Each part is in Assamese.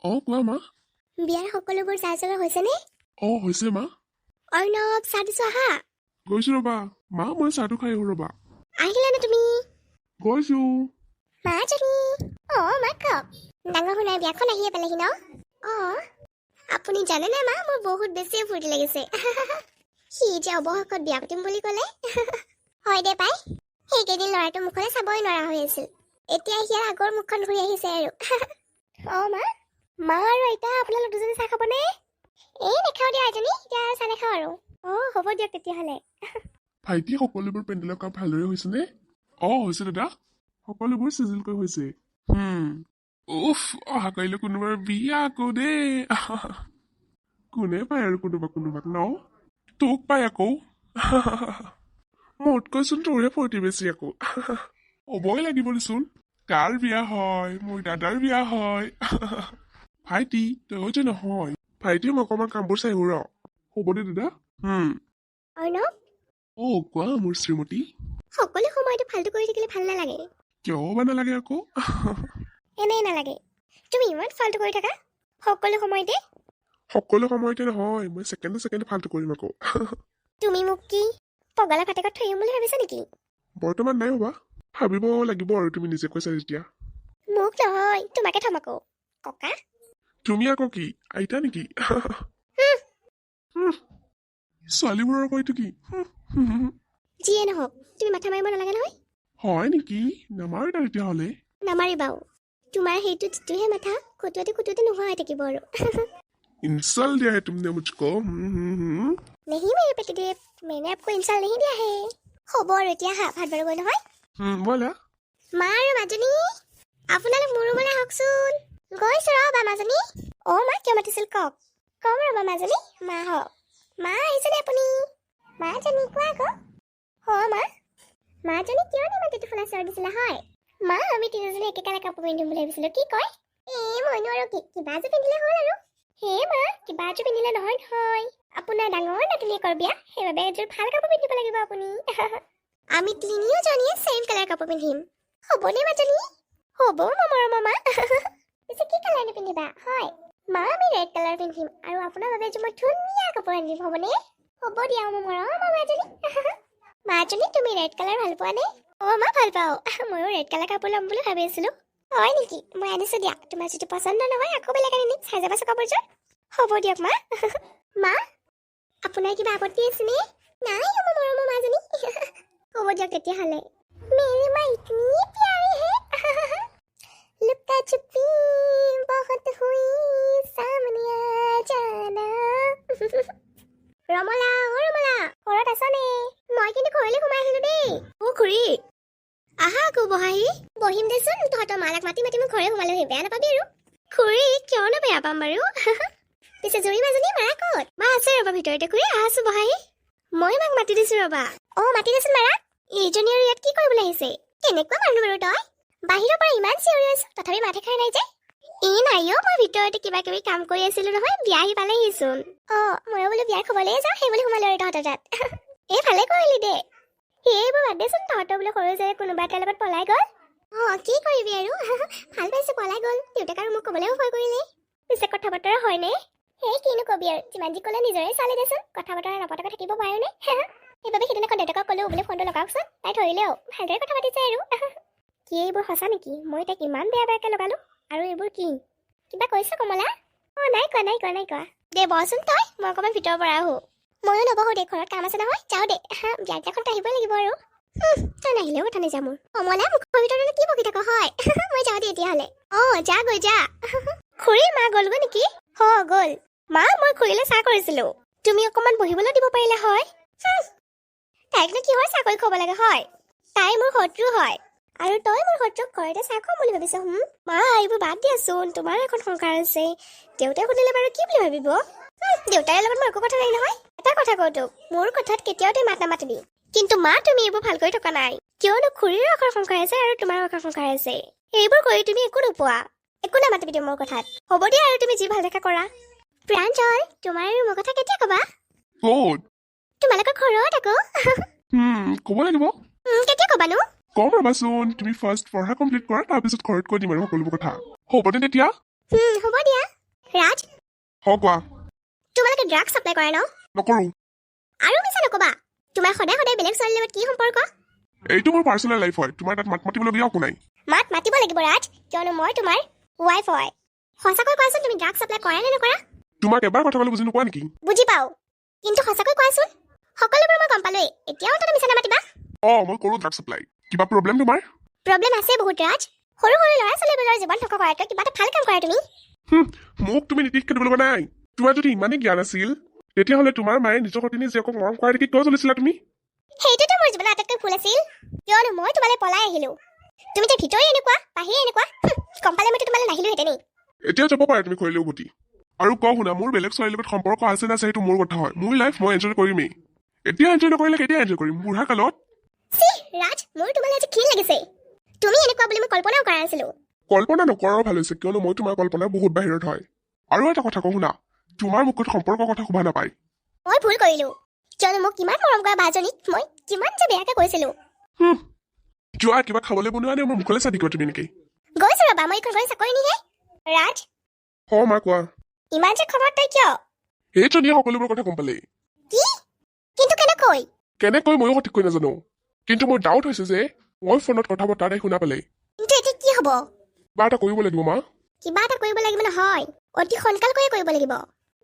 কোৱা মা। বিয়াৰ সকলোবোৰ যা যোগাৰ হৈছেনে? হৈছে মা। অৰ্ণৱ, চাহ দিছো আহা। গৈছো ৰবা। মা মই চাহটো খাই আহো ৰবা। আহিলানে তুমি? গৈছো। মাজনী। মা কওক। ডাঙৰ শুনাই বিয়াখন আহিয়ে পালেহি ন? আপুনি জানেনে মা, মোৰ বহুত বেছি ফূৰ্তি লাগিছে। সি এতিয়া অৱশেষত বিয়া পাতিম বুলি ক'লে। হয় দে পাই, সেইকেইদিন ল'ৰাটোৰ মুখলৈ চাবই নোৱাৰা হৈ আছিল। এতিয়া সিয়াৰ আগৰ মুখখন ঘূৰি আহিছে আৰু। মা আৰু আইতা আপোনালোক দুজনী চাহ খাবনে? নাখাওঁ দিয়া আইজনী, এতিয়া চাহ নাখাওঁ আৰু। হ'ব দিয়ক তেতিয়াহ'লে। ভাইটি, সকলোবোৰ পেণ্ডেলৰ কাম ভালদৰে হৈছেনে? হৈছে দাদা। সকলোবোৰ চিজিলকৈ হৈছে। অহা কাইলৈ কোনোবাৰ বিয়া আকৌ দেই। কোনে পায় আৰু কোনোবাক ন? তোক পাই আকৌ। মোতকৈচোন তোৰে ফূৰ্তি বেছি আকৌ। হ'বই লাগিব দেচোন। কাৰ বিয়া হয়? মোৰ দাদাৰ বিয়া হয়। ভাইটি, তই যে নহয়। ভাইটি, মই অকণমান কামবোৰ চাই ৰ। হ'ব দে দাদা। অৰ্ণৱ, কোৱা মোৰ শ্ৰীমতী। সকলো সময়তে ফাল্টু কৰি থাকিলে ভাল নালাগে। কিয় বা নালাগে আকৌ? এনেই নালাগে। তুমি ইমান ফাল্টু কৰি থাকা সকলো সময়তে। সকলো সময়তে নহয়, মই ছেকেণ্ডে ফাল্টু কৰিম আকৌ। তুমি মোক কি পগলা ফাটেকত থৈ আহিম বুলি ভাবিছা নেকি? বৰ্তমান নাই ভবা, ভাবিব লাগিব আৰু তুমি নিজে কৈছা যেতিয়া। মোক নহয়, তোমাকে থম আকৌ। ককা তুমি আকৌ কি আইতা নেকি? ছোৱালীবোৰৰ আকৌ এইটো কি? যিয়ে নহওক, তুমি মাথা মাৰিব নালাগে নহয়। হয় নেকি? নামাৰিবা তেতিয়াহ'লে। নামাৰিবাও। তোমাৰ সেইটো যিটোহে মাথা খুটুৱাতে নোহোৱা হৈ থাকিব আৰু। इंसल्ट दिया है तुमने मुझको। नहीं मेरे पतिदेव, मैंने आपको इंसल्ट नहीं दिया है। হ'ব আৰু এতিয়া ভাত বাঢ়িবই নহয়। बोला। মা আৰু মাজনী, আপোনালোক মোৰ ৰুমলৈ আহকচোন। গৈছো ৰ'বা মাজনী। মা কিয় মাতিছিল কওক। কম ৰ'বা মাজনী, মা হওক। মা আহিছেনে আপুনি? মাজনী কোৱা আকৌ। মা। মাজনী কিয় নিমাতিটো ফুলা চৰ দিছিলা হয়? মা, আমি তিনিজনী একেকালে কাপোৰ পিন্ধিম বুলি ভাবিছিলো, কি কয়? মইনো আৰু কিবা এযোৰ পিন্ধিলে হ'ল আৰু। মা, কিবা এযোৰ পিন্ধিলে নহয়। আপোনাৰ ডাঙৰ নাতিনীয়েকৰ বিয়া, সেইবাবে এযোৰ ভাল কাপোৰ পিন্ধিব লাগিব আপুনি। আমি তিনিওজনীয়ে ছেইম কালাৰ কাপোৰ পিন্ধিম। হ'বনে মাজনী? হ'ব মৰমৰ মামা। পিছে কি কালাৰ পিন্ধিবা? হয় মা, আমি ৰেড কালাৰ পিন্ধিম আৰু আপোনাৰ বাবে এযোৰ মই ধুনীয়া কাপোৰ আনিম, হ'বনে? হ'ব দিয়া মোৰ মৰমৰ মামাজনী। মাজনী, তুমি ৰেড কালাৰ ভাল পোৱা নে? মা, ভাল পাওঁ। ময়ো ৰেড কালাৰ কাপোৰ ল'ম বুলি ভাবি আছিলো। হয় নেকি? মই আনিছো দিয়া। তোমাৰ যদি পচন্দ নহয় আকৌ বেলেগ আনিম, চাই যাবাচোন কাপোৰযোৰ। হ'ব দিয়ক মা। মা, আপোনাৰ কিবা আপত্তি আছেনে? নাই মোৰ মৰমৰ মাজনী। হ'ব দিয়ক তেতিয়াহ'লে। মেৰি মা ইতনি প্যাৰী হে। লুকা চুপি বহুত হুই সামনে আ জানা। ৰমলা, ৰমলা, ঘৰত আছনে? মই কিন্তু ঘৰলৈ সোমাই আহিলো দেই। খুৰী, আহা আকৌ বহাহি। বহিম দেচোন, তহঁতৰ মালাক মাতি মাতি মোৰ ঘৰে সোমালোহি, বেয়া নাপাবি আৰু। খুৰী, কিয়নো বেয়া পাম বাৰু। পিছে জুৰি মাজনী মাৰা ক'ত? মা আছে ৰ'বা ভিতৰতে। খুৰী আহাচোন বহাহি। মই মাক মাতি দিছো ৰ'বা। মাতি দেচোন মাৰা। এইজনী আৰু ইয়াত কি কৰিবলৈ আহিছে? কেনেকুৱা মানুহ বাৰু তই? বাহিৰৰ পৰা ইমান চিঞৰি আছো, তথাপি মাত এষাৰ নাই যে? নাই মই ভিতৰতে কিবা কিবি কাম কৰি আছিলো নহয়, বিয়া আহি পালেহিচোন। ময়ো বোলো বিয়াৰ খবৰলৈ যাওঁ, সেই বুলি সোমালো আৰু তহঁতৰ তাত। ভালে কৰিলি দে। এইবোৰ বাদ দেচোন, তহঁতৰ বোলো সৰু যে কোনোবা এটাৰ লগত পলাই গ'ল। কি কৰিবি আৰু। ভাল পাইছো, পলাই গ'ল। দেউতাক আৰু মোক ক'বলৈও ভয় কৰিলে। পিছে কথা বতৰা হয়নে? কিনো কবি আৰু, যিমান যি ক'লে নিজৰে চালে দেচোন, কথা বতৰা নপতাকৈ থাকিব পাৰোনে? সেইবাবে সিদিনাখন দেউতাকক ক'লেও বোলে ফোনটো লগাওকচোন, তাই ধৰিলেও ভালদৰে কথা পাতিছে আৰু। কি এইবোৰ সঁচা নেকি? মই তাইক ইমান বেয়াকৈ লগালো, আৰু এইবোৰ কি? কিবা কৈছ কমলা? নাই কোৱা। দে বহচোন তই, মই অকণমান ভিতৰৰ পৰা আহো। ময়ো নবহো দে, ঘৰত কাম আছে নহয়, যাওঁ দে। বিয়াখন আহিবই লাগিব আৰু। তই নাহিলেও কথা নাই যা মোৰ। কমলা, মুখৰ ভিতৰতে কি বকি থাক হয়? মই যাওঁ দে এতিয়াহ'লে। যা গৈ যা। খুৰীৰ মা গ'লগৈ নেকি? গ'ল। মা, মই খুৰীলৈ চাহ কৰিছিলো, তুমি অকণমান বহিবলৈ দিব পাৰিলে হয়? তাইকনো কিহৰ চাকৰি খুৱাব লাগে হয়? তাই মোৰ শত্ৰু হয়, আৰু তই মোৰ শত্ৰুক ঘৰতে চাহ খুৱাম বুলি ভাবিছ? মা, এইবোৰ বাদ দিয়াচোন, তোমাৰ এখন সংসাৰ আছে। দেউতাই শুনিলে বাৰু কি বুলি ভাবিব? দেউতাৰ লগত মোৰ একো কথা নাই নহয়। এটা কথা কওঁ তোক, মোৰ কথাত কেতিয়াও তই মাত নামাতিবি। কিন্তু মা, তুমি এইবোৰ ভাল কৰি থকা নাই। কিয়নো খুৰীৰো এখন সংসাৰ আছে আৰু তোমাৰো এখন সংসাৰ আছে। এইবোৰ কৰি তুমি একো নোপোৱা। একো নামাতিবি মোৰ কথাত। হ'ব দিয়া আৰু, তুমি যি ভাল দেখা কৰা। প্ৰাঞ্জল, তোমাৰ আৰু মোৰ কথা কেতিয়া ক'বা? ক'ত? তোমালোকৰ ঘৰত আকৌ। ক'ব লাগিব। কেতিয়া ক'বানো? কম ৰ'বাচোন, তুমি ফাৰ্ষ্ট পঢ়া কমপ্লিট কৰা, তাৰপিছত ঘৰত কৈ দিম আৰু সকলোবোৰ কথা। হ'বনে তেতিয়া? হ'ব দিয়া ৰাজ কোৱা তোমালোকে ড্ৰাগ ছাপ্লাই কৰা ন নকৰো আৰু মিছা নকবা তোমাৰ সদায় সদায় বেলেগ ছোৱালীৰ লগত কি সম্পৰ্ক এইটো মোৰ পাৰ্চনেল লাইফ হয় তোমাৰ তাত মাত মাতিবলগীয়া একো নাই মাত মাতিব লাগিব ৰাজ কিয়নো মই তোমাৰ ৱাইফ হয় সঁচাকৈ কোৱাচোন তুমি ড্ৰাগ ছাপ্লাই কৰা নে নকৰা তোমাক এবাৰ কথা ক'লে বুজি নোপোৱা নেকি বুজি পাওঁ কিন্তু সঁচাকৈ কোৱাচোন সকলোবোৰ মই গম পালোৱেই এতিয়াও তাতে মিছা নামাতিবা মই কৰো ড্ৰাগ ছাপ্লাই কিবা প্ৰব্লেম তোমাৰ প্ৰব্লেম আছে বহুত ৰাজ সৰু সৰু ল'ৰা ছোৱালীবোৰৰ জীৱন থকা কৰাতকৈ কিবা এটা ভাল কাম কৰা তুমি মোক তুমি নীতি শিক্ষা দিব লগা নাই তোমাৰ যদি ইমানেই জ্ঞান আছিল তেতিয়াহ'লে তোমাৰ মায়ে নিজৰ সতিনী জীয়েকক মৰম কৰা দেখি কিয় চলিছিলা তুমি সেইটোতো মোৰ জীৱনৰ আটাইতকৈ ভুল আছিল কিয়নো মই তোমালৈ পলাই আহিলো তুমি যে ভিতৰি এনেকুৱা বাহিৰে এনেকুৱা গম পালে মইতো তোমালৈ নাহিলোহেঁতেনেই এতিয়াও যাব পাৰা তুমি কৰিলে উভতি আৰু শুনা মোৰ বেলেগ ছোৱালীৰ লগত সম্পৰ্ক আছে না সেইটো মোৰ কথা হয় মোৰ লাইফ মই এনজয় কৰিমেই এতিয়া এনজয় নকৰিলে কেতিয়া এনজয় কৰিম বুঢ়া কালত ৰাজ মোৰ তোমালৈ আজি ঘিণ লাগিছে তুমি এনেকুৱা বুলি মই কল্পনাও কৰা নাছিলো কল্পনা নকৰাও ভাল হৈছে কিয়নো মই তোমাৰ কল্পনাৰ বহুত বাহিৰত হয় আৰু এটা কথা শুনা তোমাৰ মুখত সম্পৰ্কৰ কথা শুভা নাপায় মই ভুল কৰিলো কিয়নো মোক কিমান মৰম কৰা বাজনীক মই কিমান যে বেয়াকে কৈছিলো যোৱা কিবা খাবলৈ বনোৱা নে মোৰ মুখলৈ চাই থাকিবা তুমি নেকি গৈছো ৰবা মই এইখন ঘৰ চাকৰি নিহে ৰাজ মা কোৱা ইমান যে খবৰ তই কিয় সেইজনীয়ে সকলোবোৰ কথা গম পালে কি কিন্তু কেনেকৈ ময়ো সঠিককৈ নাজানো কিন্তু মোৰ ডাউট হৈছে যে মই ফোনত কথা বতৰা তাই শুনা পালে কিন্তু এতিয়া কি হ'ব কিবা এটা কৰিব লাগিব মা কিবা এটা কৰিব লাগিব নহয় অতি সোনকালকৈ কৰিব লাগিব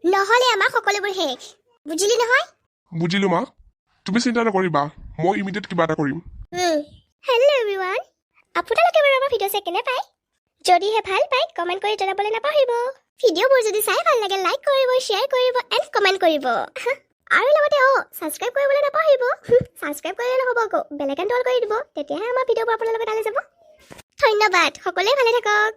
নহ'লে আমাৰ সকলোবোৰ শেষ বুজিলি নহয় বুজিলো মা তুমি চিন্তা নকৰিবা মই ইমিডিয়েট কিবা এটা কৰিম হেল্ল' এভৰিৱান আপোনালোকে বাৰু আমাৰ ভিডিঅ' চাই কেনে পায় যদিহে ভাল পায় কমেণ্ট কৰি জনাবলৈ নাপাহৰিব ভিডিঅ'বোৰ যদি চাই ভাল লাগে লাইক কৰিব শ্বেয়াৰ কৰিব এণ্ড কমেণ্ট কৰিব আৰু লগতে ছাবস্ক্ৰাইব কৰিবলৈ নাপাহৰিব ছাবস্ক্ৰাইব কৰিলে নহ'ব আকৌ বেল আইকন অল কৰি দিব তেতিয়াহে আমাৰ ভিডিঅ'বোৰ আপোনালোকৰ তালৈ যাব ধন্যবাদ সকলোৱে ভালে থাকক